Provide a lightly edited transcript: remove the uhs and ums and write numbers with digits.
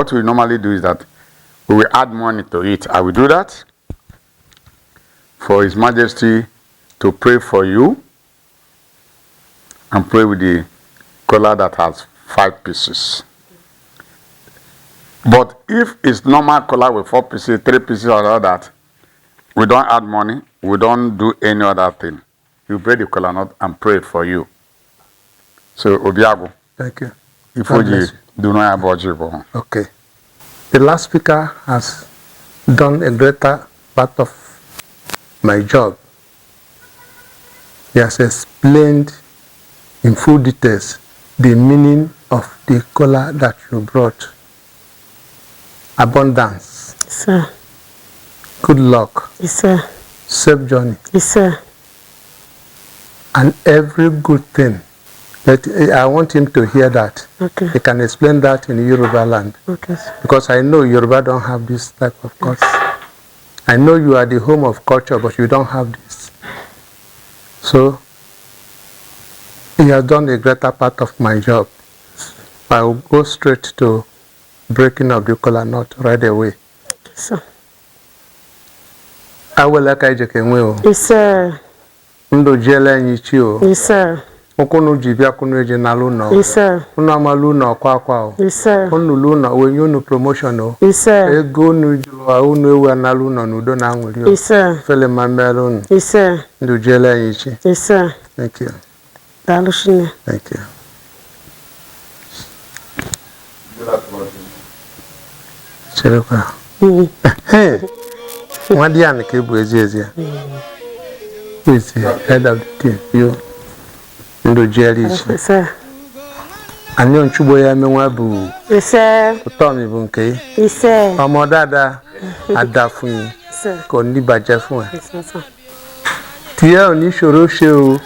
what we normally do is that we will add money to it. I will do that for His Majesty to pray for you and pray with the kola that has 5 pieces. But if it's normal kola with 4 pieces, 3 pieces, or all that, we don't add money, we don't do any other thing. You break the kola nut and pray for you. So, Obiago. Thank you. If you do not have budget. Okay. The last speaker has done a greater part of my job. He has explained in full details the meaning of the kola that you brought. Abundance. Yes, sir. Good luck. Yes, sir. Safe journey. Yes, sir. And every good thing. But I want him to hear that. Okay. He can explain that in Yoruba land. Okay, sir. Because I know Yoruba don't have this type of culture. Yes. I know you are the home of culture, but you don't have this. So, he has done a greater part of my job. I will go straight to breaking of the kola nut right away. Yes, sir. I will like I will. Yes, sir. Yes, sir. Okunu jibia kunu eje na luno. Yes, sir. Unu amalu na kwa o. Yes, sir. Unu luno we unu promotion o. Yes, sir. Ego nu jwa unu ewe na luno nudo na nwuri o. Yes, sir. Fele mamelo unu. Yes, sir. Ndu jele yichi. Yes, sir. Thank you. Dalushine. Thank you. Cherekwa. Hey. Mwadiani kebu ezi. Who is the head of the team? You. Ndo jelly. Yes, sir. Ani onchubo ya menwa bu. Yes, sir. Otomi bu nke. Yes, sir. Omo dada ada fun yin. Yes, sir. Ko ni baje fun e. Yes, sir. Tie oni soro se o.